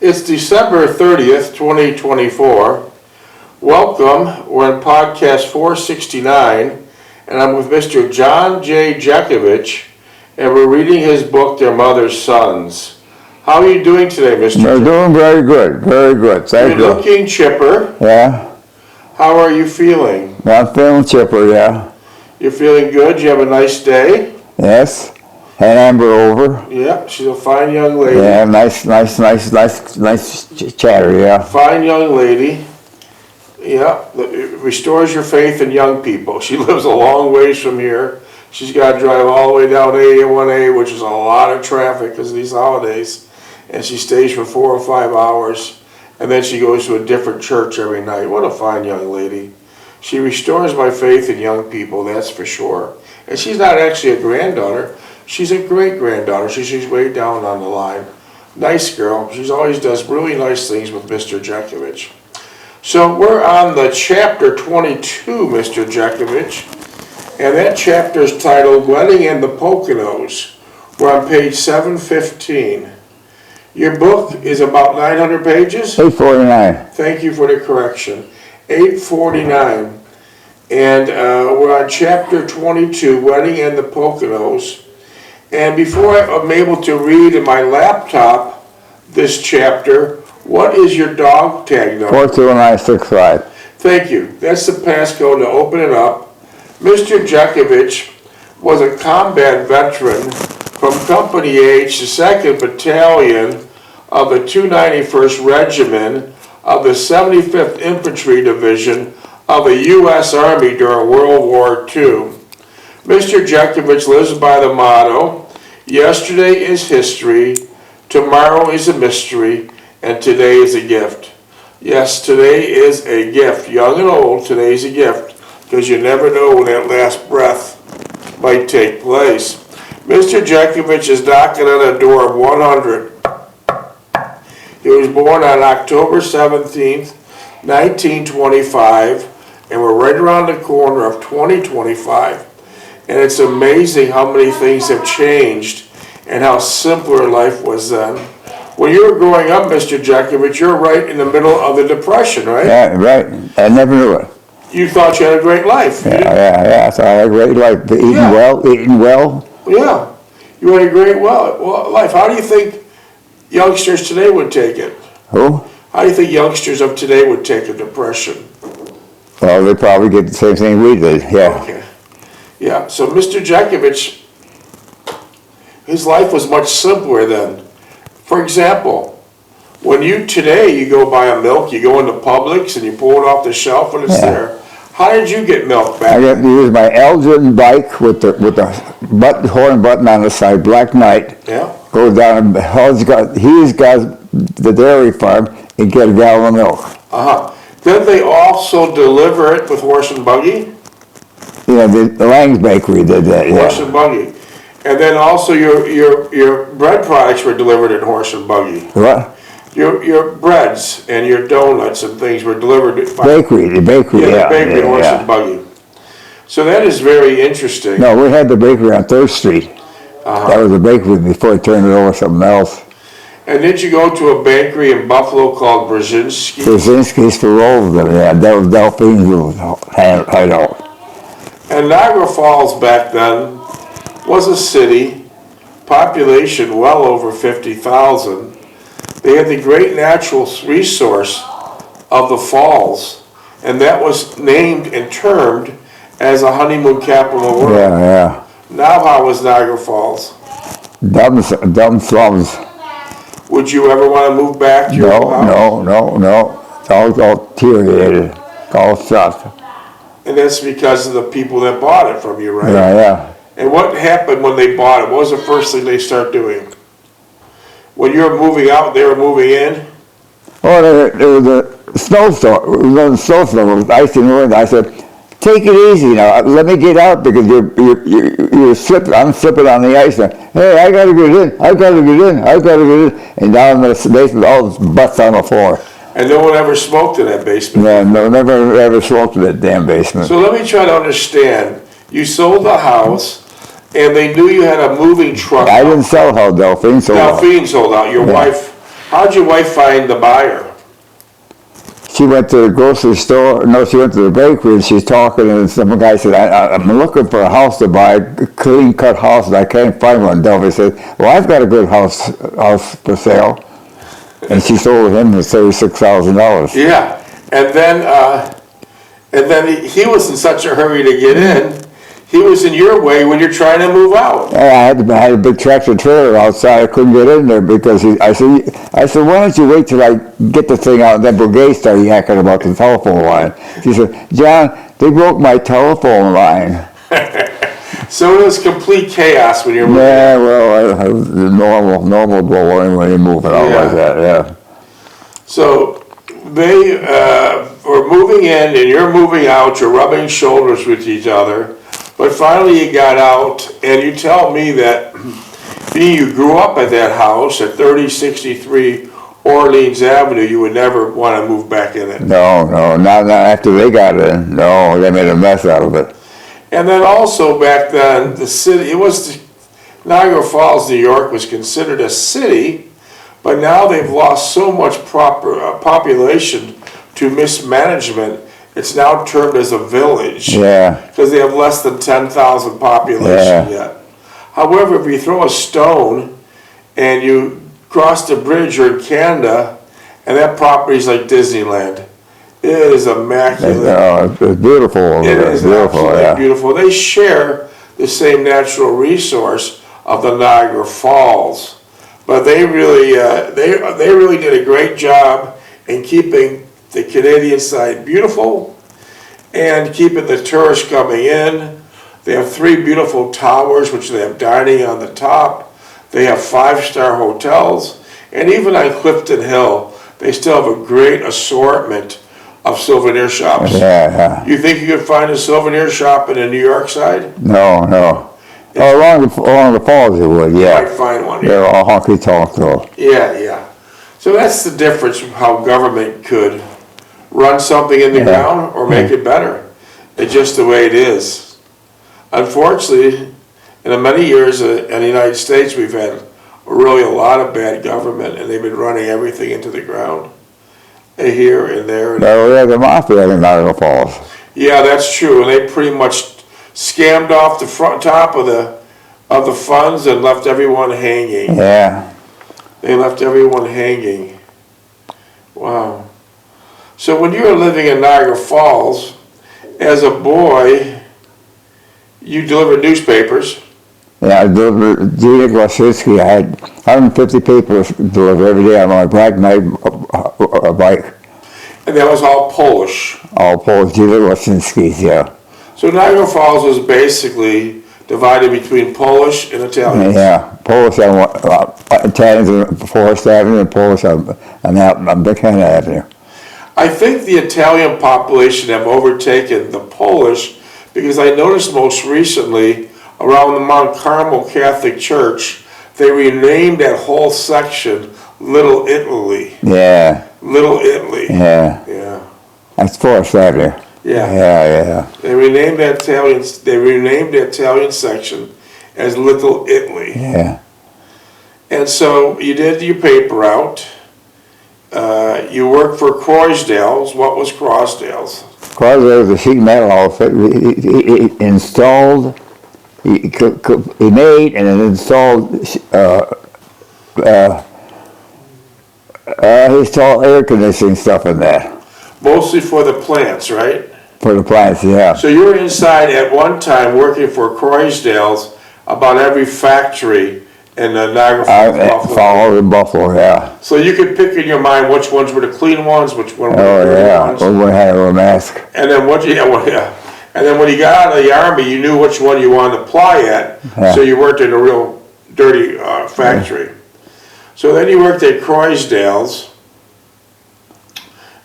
It's December 30th, 2024. Welcome. We're in podcast 469, and I'm with Mr. John J. Jeckovich, and we're reading his book, Their Mother's Sons. How are you doing today, Mr. We're doing very good, very good. Thank you. You're looking chipper. Yeah. How are you feeling? I'm feeling chipper, yeah. You're feeling good? You have a nice day? Yes. Had Amber over. Yeah, she's a fine young lady. Yeah, nice chatter, yeah. Fine young lady. Yeah, it restores your faith in young people. She lives a long ways from here. She's got to drive all the way down A1A, which is a lot of traffic because of these holidays. And she stays for 4 or 5 hours. And then she goes to a different church every night. What a fine young lady. She restores my faith in young people, that's for sure. And she's not actually a granddaughter. She's a great-granddaughter. She's way down on the line. Nice girl. She always does really nice things with Mr. Jeckovich. So we're on the chapter 22, Mr. Jeckovich. And that chapter is titled Wedding in the Poconos. We're on page 715. Your book is about 900 pages? 849. Thank you for the correction. 849. And we're on chapter 22, Wedding in the Poconos. And before I'm able to read in my laptop this chapter, what is your dog tag number? 42965. Thank you. That's the passcode to open it up. Mr. Jeckovich was a combat veteran from Company H, the 2nd Battalion of the 291st Regiment of the 75th Infantry Division of the U.S. Army during World War II. Mr. Jeckovich lives by the motto, yesterday is history, tomorrow is a mystery, and today is a gift. Yes, today is a gift. Young and old, today is a gift, because you never know when that last breath might take place. Mr. Jeckovich is knocking on the door of 100. He was born on October 17th, 1925, and we're right around the corner of 2025. And it's amazing how many things have changed and how simpler life was then. When you were growing up, Mr. Jeckovich, you're right in the middle of the Depression, right? Yeah, right. I never knew it. You thought you had a great life. Yeah. I thought I had a great life. Eating well. Yeah. You had a great life. How do you think youngsters today would take it? Who? How do you think youngsters of today would take a depression? Well, they probably get the same thing we did, yeah. Okay. Yeah, so Mr. Jeckovich, his life was much simpler then. For example, when you go buy a milk, you go into Publix and you pull it off the shelf and it's there. How did you get milk back? I got to use my Elgin bike with the horn button on the side, Black Knight. Yeah. Go down and he's got the dairy farm and get a gallon of milk. Uh-huh. Then they also deliver it with horse and buggy? Yeah, the Lang's Bakery did that, yeah. Horse and buggy. And then also your bread products were delivered in horse and buggy. What? Your breads and your donuts and things were delivered by the bakery, the bakery, horse and buggy. So that is very interesting. No, we had the bakery on 3rd Street. That was the bakery before it turned it over to something else. And did you go to a bakery in Buffalo called Brzezinski? Brzezinski's for rolls, yeah. That was Delphine's hideout. And Niagara Falls back then was a city, population well over 50,000. They had the great natural resource of the falls, and that was named and termed as a honeymoon capital of the world. Yeah. Now how is Niagara Falls? Dumb slums. Would you ever want to move back to your old house? No. It's all deteriorated, all shut. And that's because of the people that bought it from you, right? Yeah. And what happened when they bought it? What was the first thing they start doing? When you were moving out, they were moving in? Oh, there was a snowstorm. It was a snowstorm. It was ice and wind. I said, take it easy now. Let me get out because you're slipping. I'm slipping on the ice now. Hey, I got to get in. And down in the basement, all this butts on the floor. And no one ever smoked in that basement? No, never ever smoked in that damn basement. So let me try to understand. You sold the house, and they knew you had a moving truck. I didn't sell how Delphine sold out. Delphine sold out. Your wife How'd your wife find the buyer? She went to the grocery store. No, she went to the bakery, and she's talking, and some guy said, I'm looking for a house to buy, a clean-cut house, and I can't find one. Delphi said, well, I've got a good house for sale. And she sold him for $36,000. Yeah, and then he was in such a hurry to get in. He was in your way when you're trying to move out. I had a big tractor trailer outside. I couldn't get in there because I said, why don't you wait till I get the thing out? And then Brigade started yakking about the telephone line. She said, John, they broke my telephone line. So it was complete chaos when you're moving. Yeah, well, normal blowing when you move it out like that, yeah. So they were moving in and you're moving out, you're rubbing shoulders with each other, but finally you got out, and you tell me that being you grew up at that house at 3063 Orleans Avenue, you would never want to move back in it. No, not after they got in. No, they made a mess out of it. And then also back then, the city, Niagara Falls, New York was considered a city, but now they've lost so much population to mismanagement, it's now termed as a village. Yeah. Because they have less than 10,000 population yet. However, if you throw a stone and you cross the bridge, you're in Canada, and that property's like Disneyland. It is immaculate. It's beautiful over there. It is beautiful, absolutely beautiful. They share the same natural resource of the Niagara Falls, but they really did a great job in keeping the Canadian side beautiful and keeping the tourists coming in. They have 3 beautiful towers, which they have dining on the top. They have 5-star hotels, and even on Clifton Hill, they still have a great assortment of souvenir shops. Yeah. You think you could find a souvenir shop in the New York side? No. Along the falls you would, yeah. You might find one. They're all honky-tonk though. Yeah. So that's the difference of how government could run something in the ground or make it better. It's just the way it is. Unfortunately, in the many years in the United States, we've had really a lot of bad government, and they've been running everything into the ground. Here and there. Well, we had the mafia in Niagara Falls. Yeah, that's true. And they pretty much scammed off the top of the funds and left everyone hanging. Yeah. They left everyone hanging. Wow. So when you were living in Niagara Falls, as a boy, you delivered newspapers. Yeah, I delivered Gina Glasinski. I had 150 papers delivered every day on my black night bike. And that was all Polish. All Polish Gina Glasinski's, yeah. So Niagara Falls was basically divided between Polish and Italians. Yeah, Polish on Italians on Forest Avenue and Polish on Buchanan Avenue. I think the Italian population have overtaken the Polish because I noticed most recently around the Mount Carmel Catholic Church, they renamed that whole section Little Italy. Yeah. Little Italy. Yeah. That's Forest Avenue. Yeah. They renamed the Italian section as Little Italy. Yeah. And so you did your paper out. You worked for Croisdale's. What was Croisdale's? Croisdale was a sheet metal outfit. He installed, he made and then installed, he installed air conditioning stuff in there. Mostly for the plants, right? For the plants, yeah. So you were inside at one time working for Croisdale's about every factory in the Niagara Falls, Buffalo. In Buffalo, yeah. So you could pick in your mind which ones were the clean ones, which ones were the dirty ones. Oh, yeah. One had a mask. And then And then when you got out of the Army, you knew which one you wanted to apply at, so you worked in a real dirty factory. So then you worked at Croisdale's,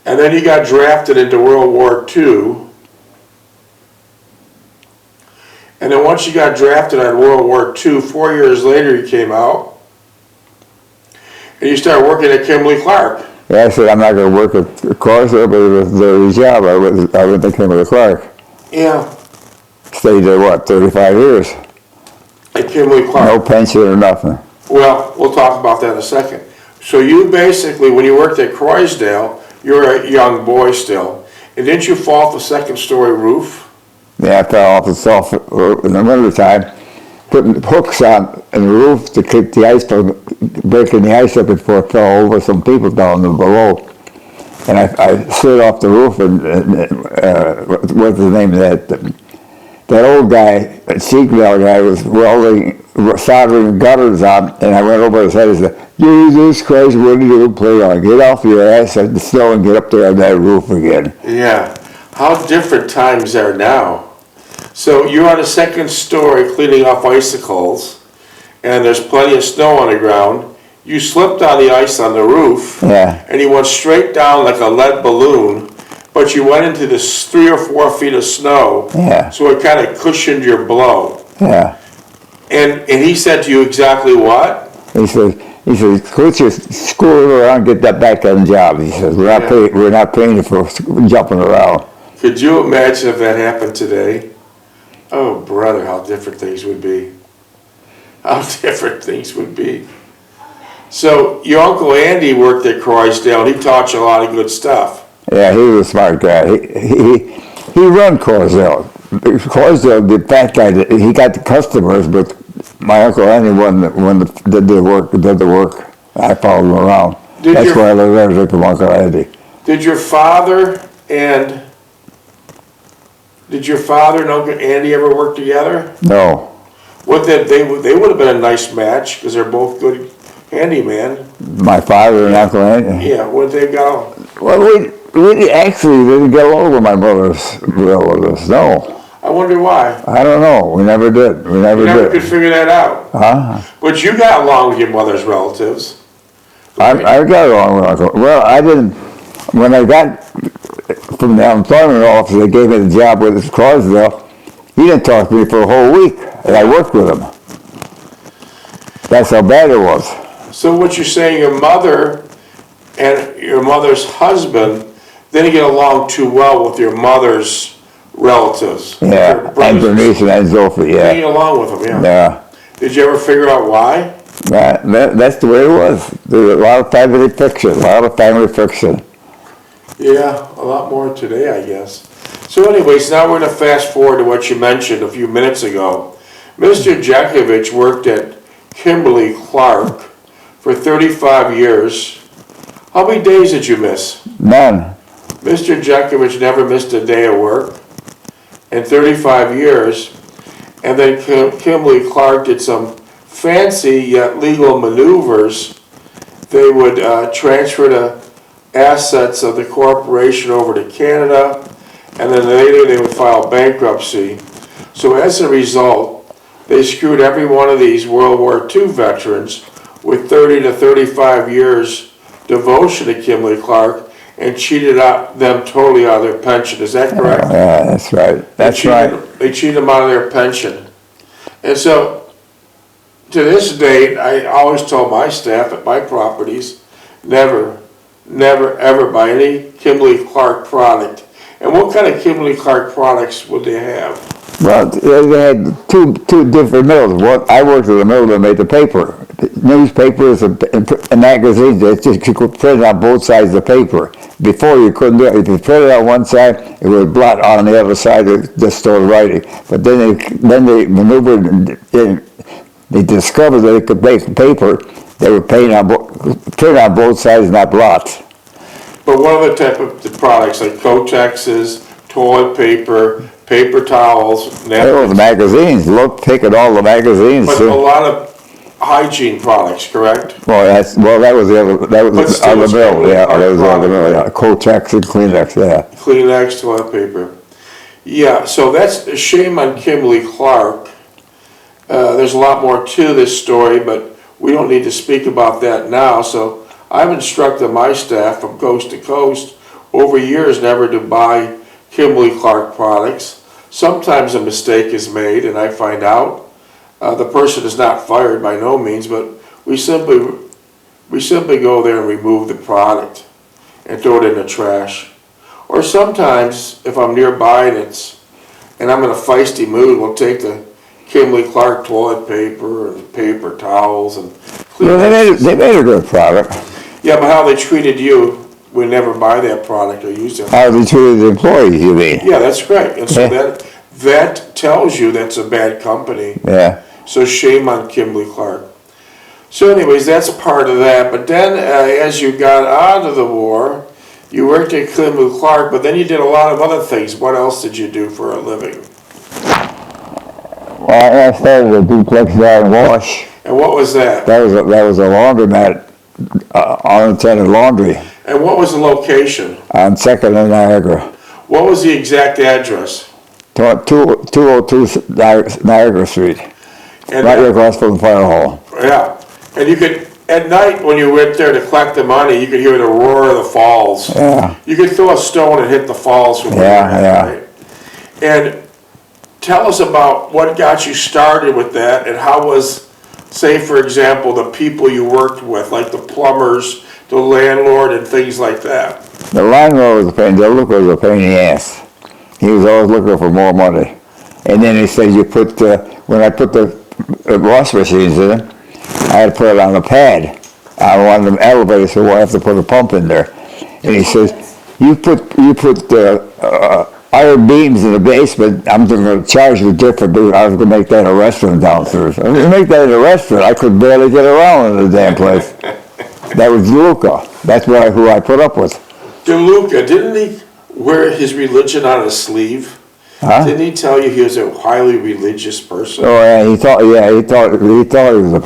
and then you got drafted into World War II. And then once you got drafted on World War II, 4 years later you came out, and you started working at Kimberly-Clark. Yeah, I said I'm not going to work at Croisdale, but it was the job. I went to Kimberly-Clark. Yeah. Stayed there, 35 years? At Kimberly-Clark. No pension or nothing. Well, we'll talk about that in a second. So you basically, when you worked at Croysdale, you were a young boy still, and didn't you fall off the second story roof? Yeah, I fell off the self in the winter time, putting hooks on in the roof to keep the ice from breaking the ice up before it fell over some people down below. And I slid off the roof, and what's the name of that old guy, that sheet metal guy, was welding, soldering gutters on, and I went over his head and said, Jesus Christ, what are you playing on? Get off your ass in the snow and get up there on that roof again. Yeah. How different times are now. So you're on the second story cleaning off icicles, and there's plenty of snow on the ground. You slipped on the ice on the roof, and you went straight down like a lead balloon, but you went into this 3 or 4 feet of snow, so it kind of cushioned your blow. Yeah. And he said to you exactly what? He said, quit your screwing around, get that back on the job. He says, we're not paying you for jumping around. Could you imagine if that happened today? Oh, brother, how different things would be. How different things would be. So your Uncle Andy worked at Croysdale. He taught you a lot of good stuff. Yeah, he was a smart guy. He run Croysdale. Croysdale, the fat guy, he got the customers, but my Uncle Andy did the work. I followed him around. That's why I learned from Uncle Andy. Did your father and Uncle Andy ever work together? No. They would have been a nice match because they're both good handyman. My father and Uncle Andy? Yeah, what they got? Well, we actually didn't get along with my mother's relatives, no. I wonder why. I don't know. We never did. We never could figure that out. Huh? But you got along with your mother's relatives. I got along with Uncle. Well, I didn't. When I got from the unemployment office, they gave me the job with Croysdale. He didn't talk to me for a whole week, and I worked with him. That's how bad it was. So what you're saying, your mother and your mother's husband didn't get along too well with your mother's relatives. Yeah, and Bernice and Sophie, yeah. Getting along with them, yeah. Yeah. Did you ever figure out why? That's the way it was. There's a lot of family fiction, Yeah, a lot more today, I guess. So anyways, now we're going to fast forward to what you mentioned a few minutes ago. Mr. Jeckovich worked at Kimberly-Clark for 35 years. How many days did you miss? None. Mr. Jeckovich never missed a day of work in 35 years. And then Kimberly-Clark did some fancy yet legal maneuvers. They would transfer the assets of the corporation over to Canada, and then later they would file bankruptcy. So as a result, they screwed every one of these World War II veterans with 30 to 35 years devotion to Kimberly-Clark and cheated them totally out of their pension. Is that correct? Yeah, that's right. They cheated them out of their pension. And so, to this date, I always told my staff at my properties, never, ever buy any Kimberly-Clark product. And what kind of Kimberly-Clark products would they have? Well, they had two different mills. I worked at a mill that made the paper. Newspapers and magazines, you could print on both sides of the paper. Before you couldn't do it. If you printed on one side, it would blot on the other side of the store writing. But then they maneuvered, they discovered that they could make paper. They were print on both sides, not blots. But what other type of products, like Kotexes, toilet paper, paper towels, napkins? The magazines. Take at all the magazines. But a lot of hygiene products, correct? Well, that was the other. That was the other mill. Yeah, that was the other mill. Yeah, Kotex and Kleenex. Yeah. Kleenex, toilet paper. Yeah. So that's a shame on Kimberly-Clark. There's a lot more to this story, but we don't need to speak about that now. So I've instructed my staff from coast to coast over years never to buy Kimberly-Clark products. Sometimes a mistake is made, and I find out. The person is not fired by no means, but we simply go there and remove the product and throw it in the trash. Or sometimes, if I'm nearby and I'm in a feisty mood, we'll take the Kimberly-Clark toilet paper and paper towels and Well, they made a good product. Yeah, but how they treated you, we never buy that product or use it. How they treated the employees, you mean? Yeah, that's right. And so Yeah. that tells you that's a bad company. Yeah. So shame on Kimberly-Clark. So anyways, that's part of that. But then as you got out of the war, you worked at Kimberly-Clark, but then you did a lot of other things. What else did you do for a living? Well, I started a duplex dry and wash. And what was that? That was a laundromat, unattended laundry And what was the location? on 2nd and Niagara. What was the exact address? 202 Niagara Street, And right across from the fire hall. yeah. And you could, at night when you went there to collect the money, you could hear the roar of the falls. Yeah. You could throw a stone and hit the falls from where Yeah, you're at, yeah. right? And tell us about what got you started with that, and how was, say for example, the people you worked with, like the plumbers, the landlord, and things like that. The landlord was a pain, the look was a pain in the ass. He was always looking for more money. And then he said, when I put the wash machines in, I had to put it on a pad on one of them elevators, so I have to put a pump in there. And he says, you put iron beams in the basement, I'm going to charge you different, but I was going to make that a restaurant downstairs. I was going to make that a restaurant. I could barely get around in the damn place. That was Luca. That's who I put up with. DeLuca, didn't he wear his religion on his sleeve? Huh? Didn't he tell you he was a highly religious person? Oh yeah, he thought he was a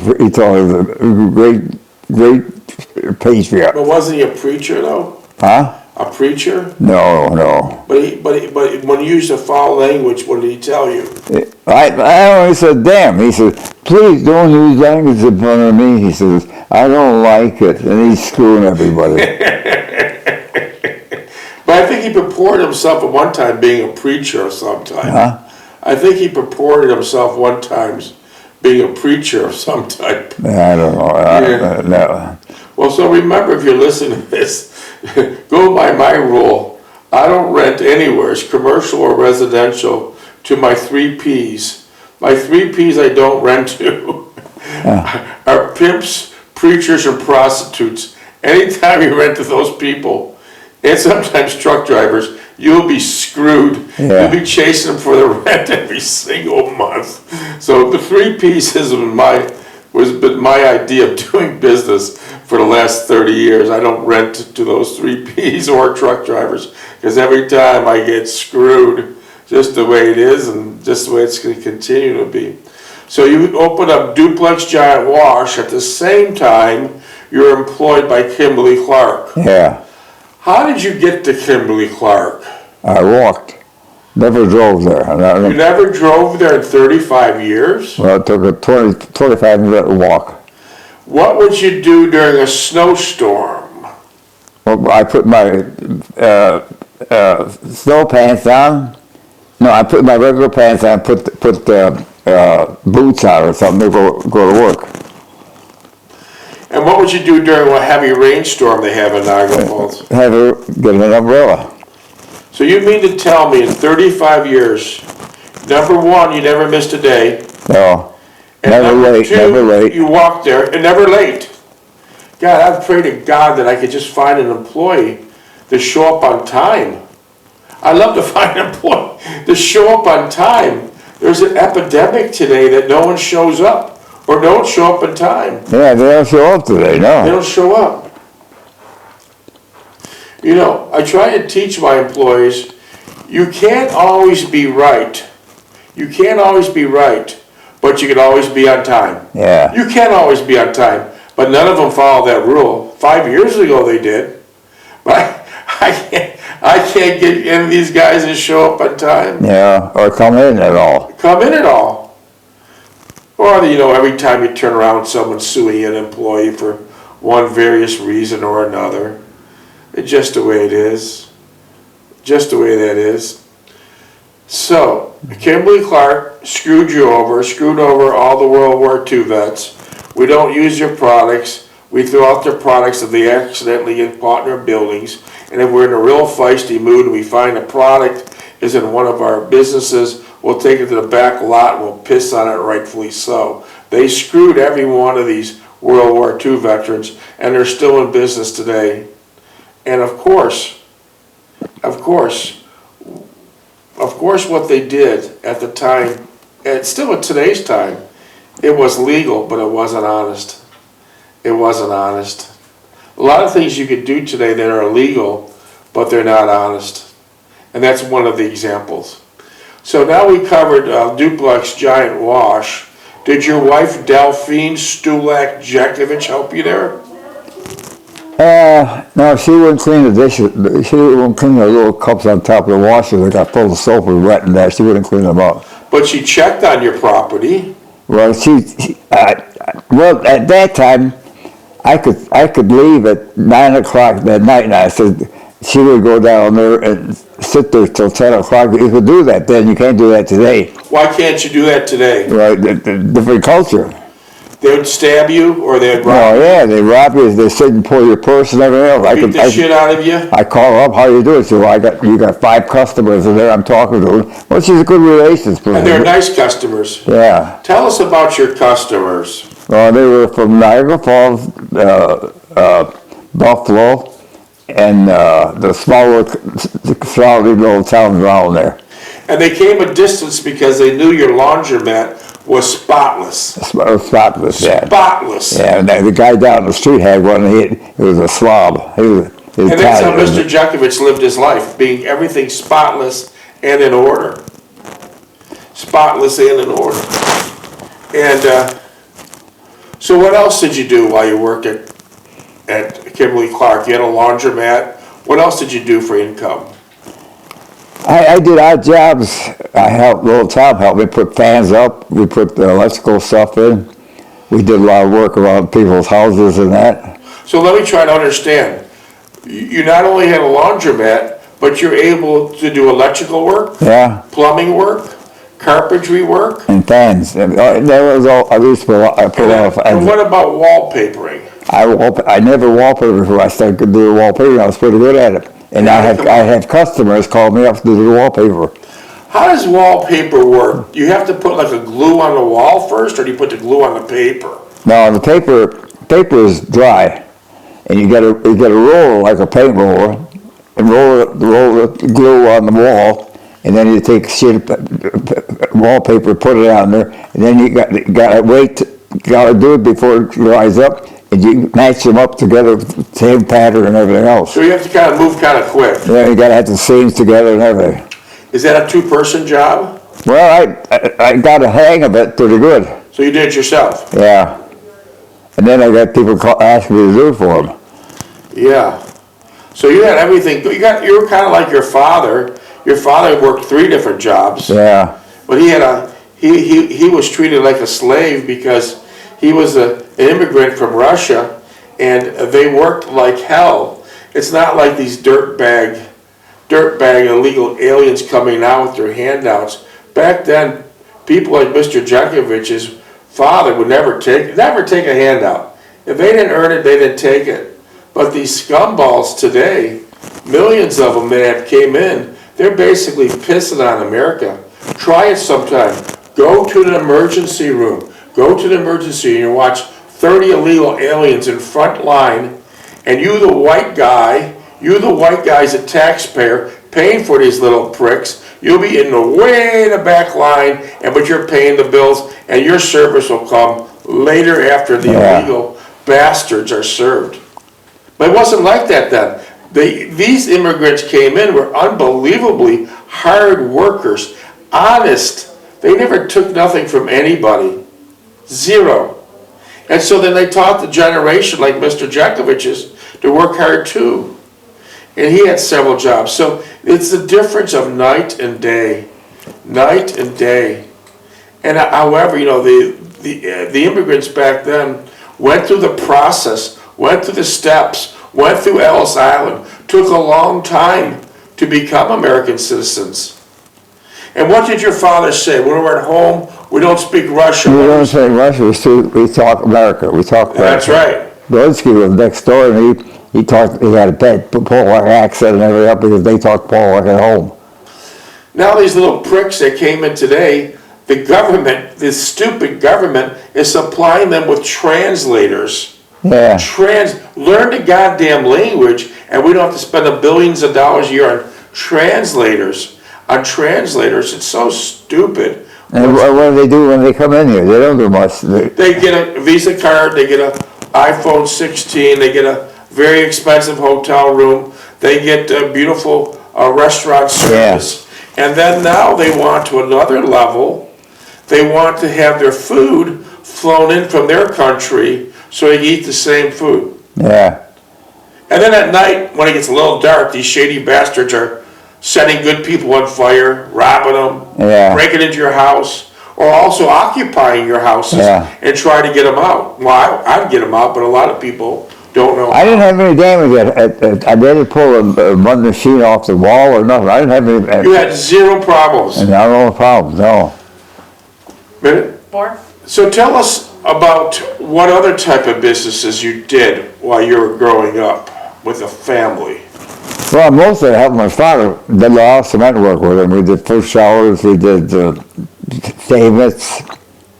great patriot. But wasn't he a preacher though? Huh? A preacher? No. But when you used a foul language, what did he tell you? I only said, damn. He said, please don't use language in front of me. He says, I don't like it. And he's screwing everybody. But I think he purported himself at one time being a preacher of some type. Huh? I think he purported himself one time being a preacher of some type. I don't know. No. Well, so remember, if you're listening to this, go by my rule. I don't rent anywhere, it's commercial or residential, to my 3 Ps. My 3 Ps I don't rent to are pimps, preachers, and prostitutes. Anytime you rent to those people, and sometimes truck drivers, you'll be screwed. Yeah. You'll be chasing them for the rent every single month. So the 3 Ps has been my idea of doing business for the last 30 years. I don't rent to those 3 Ps or truck drivers, because every time I get screwed, just the way it is and just the way it's going to continue to be. So you open up Duplex Giant Wash. At the same time, you're employed by Kimberly-Clark. Yeah. How did you get to Kimberly-Clark? I walked. Never drove there. You never drove there in 35 years? Well, it took a 25-minute walk. What would you do during a snowstorm? Well, I put my snow pants on. No, I put my regular pants on, put boots on or something to go to work. And what would you do during a heavy rainstorm they have in Niagara Falls? Have her get an umbrella. So you mean to tell me in 35 years, number one, you never missed a day. No. And Never number late, two, never late. You walked there and never late. God, I've prayed to God that I could just find an employee to show up on time. I love to find an employee to show up on time. There's an epidemic today that no one shows up or don't show up on time. Yeah, they don't show up today, no. They don't show up. You know, I try to teach my employees, you can't always be right. You can't always be right, but you can always be on time. Yeah. You can't always be on time, but none of them follow that rule. 5 years ago they did, but I can't get any of these guys to show up on time. Yeah, or come in at all. Come in at all. Or, you know, every time you turn around, someone's suing an employee for one various reason or another. It's just the way it is. Just the way that is. So, Kimberly-Clark screwed over all the World War II vets. We don't use your products. We throw out their products if they accidentally get caught in their buildings. And if we're in a real feisty mood and we find a product is in one of our businesses, we'll take it to the back lot and we'll piss on it, rightfully so. They screwed every one of these World War II veterans, and they're still in business today. And of course, what they did at the time, and still in today's time, it was legal, but it wasn't honest. It wasn't honest. A lot of things you could do today that are illegal, but they're not honest. And that's one of the examples. So now we covered duplex giant wash. Did your wife Delphine Stulak Jeckovich help you there? No, she wouldn't clean the dishes. She wouldn't clean the little cups on top of the washer that got full of soap and wet and that. She wouldn't clean them up. But she checked on your property. Well, well, at that time, I could leave at 9 o'clock that night, and I said she would go down there and sit there till 10 o'clock. You could do that then. You can't do that today. Why can't you do that today? Right, the different culture. They would stab you, or they'd rob you? Oh yeah, they rob you. They sit and pull your purse and everything else. Beat the shit out of you? I call her up. How you doing? She said, well, you got 5 customers in there. I'm talking to them. Well, she's a good relations person. And they're nice customers. Yeah. Tell us about your customers. Well, they were from Niagara Falls, Buffalo, and the smaller surrounding little towns around there. And they came a distance because they knew your laundromat was spotless. Spotless, yeah. Spotless. Yeah, and the guy down the street had one. He was a slob. He was and that's how Italian. Mr. Jeckovich lived his life, being everything spotless and in order. Spotless and in order. And so what else did you do while you worked at Kimberly-Clark? You had a laundromat. What else did you do for income? I did odd jobs. I helped, little Tom helped me put fans up. We put the electrical stuff in. We did a lot of work around people's houses and that. So let me try to understand. You not only had a laundromat, but you're able to do electrical work, Yeah, plumbing work, carpentry work. and fans. And that was all. I used to put a lot of And fans. what about wallpapering? I never wallpapered before I started doing wallpapering. I was pretty good at it. And I had customers call me up to do the wallpaper. How does wallpaper work? You have to put like a glue on the wall first, or do you put the glue on the paper? Now the paper is dry, and you get a roller like a paint roller, and roll the glue on the wall, and then you take wallpaper, put it on there, and then you got to do it before it dries up, and you match them up together, same pattern and everything else. So you have to kind of move kind of quick. Yeah, you got to have the seams together and everything. Is that a two-person job? Well, I got a hang of it pretty good. So you did it yourself? Yeah. And then I got people asking me to do it for them. Yeah. So you had everything. You were kind of like your father. Your father worked 3 different jobs. Yeah. But he was treated like a slave because he was an immigrant from Russia, and they worked like hell. It's not like these dirtbag illegal aliens coming out with their handouts. Back then, people like Mr. Jeckovich's father would never take a handout. If they didn't earn it, they didn't take it. But these scumballs today, millions of them that came in, they're basically pissing on America. Try it sometime. Go to the emergency room. Go to the emergency and you watch 30 illegal aliens in front line, and you the white guy's a taxpayer paying for these little pricks. You'll be in the way in the back line, but you're paying the bills, and your service will come later after the illegal bastards are served. But it wasn't like that then. These immigrants came in, were unbelievably hard workers, honest. They never took nothing from anybody. Zero. And so then they taught the generation like Mr. Jeckovich's to work hard too. And he had several jobs. So it's the difference of night and day. Night and day. And however, the immigrants back then went through the process, went through the steps, went through Ellis Island, took a long time to become American citizens. And what did your father say? When we're at home, we don't speak Russian. We don't speak Russian, we talk America. We talk America. That's right. Brodsky was next door, and he had a bad Polish accent and everything because they talk Polish at home. Now these little pricks that came in today, the government, this stupid government, is supplying them with translators. Yeah. Learn the goddamn language, and we don't have to spend billions of dollars a year on translators. It's so stupid. And what do they do when they come in here? They don't do much. They get a Visa card, they get an iPhone 16, they get a very expensive hotel room, they get a beautiful restaurant service. Yeah. And then now they want to another level. They want to have their food flown in from their country so they can eat the same food. Yeah. And then at night, when it gets a little dark, these shady bastards are setting good people on fire, robbing them, breaking into your house, or also occupying your houses and trying to get them out. Well, I'd get them out, but a lot of people don't know. I didn't have any damage. I didn't pull one machine off the wall or nothing. I didn't have any. You had zero problems. No problems, no. Minute? More? So tell us about what other type of businesses you did while you were growing up with a family. Well, mostly I helped my father. Did a lot of cement work with him. We did first showers, we did pavements,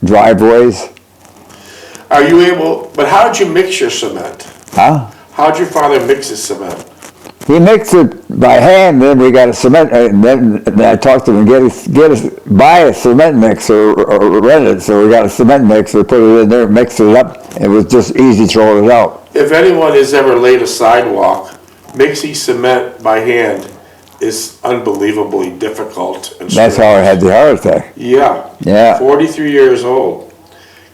driveways. Are you able, but how did you mix your cement? Huh? How did your father mix his cement? He mixed it by hand, then we got a cement, and then I talked to him, buy a cement mixer or rent it, so we got a cement mixer, put it in there, mix it up, it was just easy throwing it out. If anyone has ever laid a sidewalk, mixing cement by hand is unbelievably difficult. And that's how I had the heart attack. Yeah. 43 years old.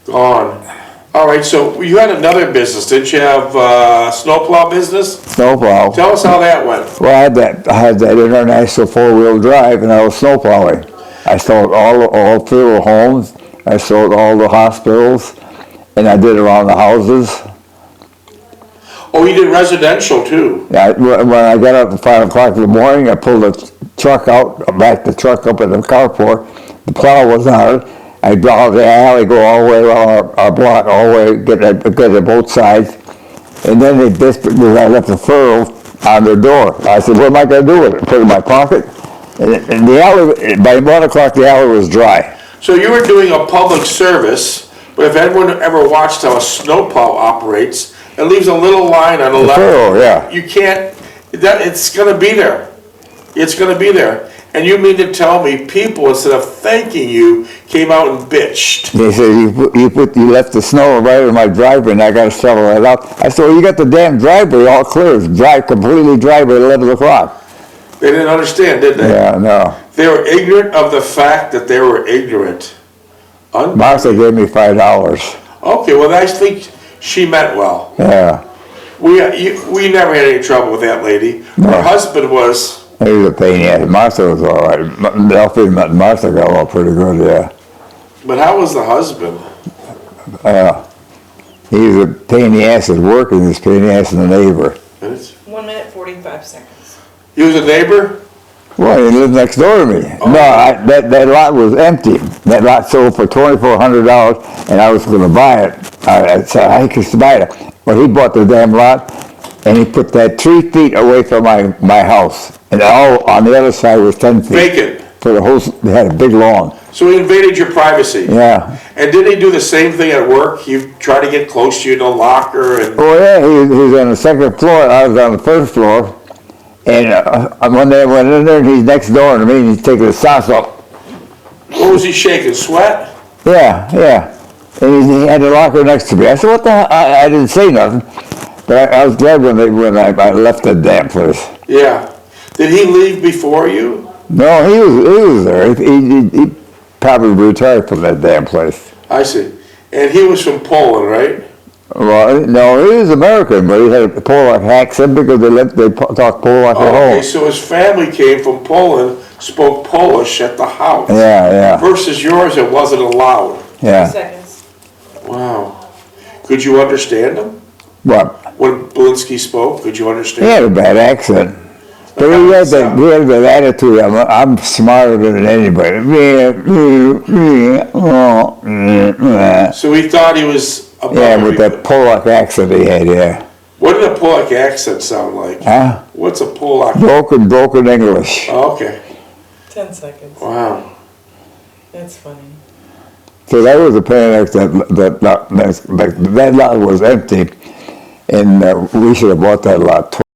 Gone. All right, so you had another business. Didn't you have a snowplow business? Snowplow. Tell us how that went. Well, I had that international four-wheel drive, and I was snowplowing. I sold all through the homes. I sold all the hospitals, and I did around the houses. Oh, you did residential too? Yeah, when I got up at 5 o'clock in the morning, I pulled the truck out, backed the truck up in the carport. The plow was on it. I'd go out the alley, go all the way around our block, all the way, get to both sides. And then they desperately, I left a furrow on their door. I said, what am I going to do with it? Put it in my pocket? And the alley, by 1 o'clock, the alley was dry. So you were doing a public service, but if anyone ever watched how a snowplow operates, it leaves a little line on the left. Furrow, yeah. You can't, it's going to be there. It's going to be there. And you mean to tell me people, instead of thanking you, came out and bitched? They said, you left the snow right in my driveway and I got to shovel it out. I said, well, you got the damn driveway all clear. It's dry, completely dry by 11 o'clock. They didn't understand, did they? Yeah, no. They were ignorant of the fact that they were ignorant. Martha gave me $5. Okay, well, I think she meant well. Yeah. We never had any trouble with that lady. No. Her husband was... He was a pain in the ass. Martha was all right. Delphine and Martha got along pretty good, yeah. But how was the husband? He was a pain in the ass at work and he was a pain in the ass in the neighbor. 1 minute, 45 seconds. He was a neighbor? Well, he lived next door to me. Oh. No, that lot was empty. That lot sold for $2,400 and I was going to buy it. I said, I could buy it. But he bought the damn lot and he put that 3 feet away from my house. And all on the other side was 10 feet. Vacant. For the whole, they had a big lawn. So he invaded your privacy. Yeah. And did he do the same thing at work? He tried to get close to you in the locker and... Oh yeah, he was on the second floor, I was on the first floor. And one day I went in there and he's next door to me and he's taking his socks off. What was he shaking, sweat? Yeah. And he had the locker next to me. I said, what the hell? I didn't say nothing. But I was glad when I left that damn place. Yeah. Did he leave before you? No, he was there. He probably retired from that damn place. I see. And he was from Poland, right? Well, no, he was American, but he had a Polak accent because they talk Polak at home. Okay, so his family came from Poland, spoke Polish at the house. Yeah. Versus yours, it wasn't allowed. 2 seconds. Wow. Could you understand him? What? When Belinsky spoke, could you understand? He had a bad accent. But he had that attitude, I'm smarter than anybody. So he thought he was above with that Polak accent he had, yeah. What did a Polak accent sound like? Huh? What's a Polak? Broken English. Oh, okay. 10 seconds. Wow. That's funny. So that was a panic that lot was empty, and we should have bought that lot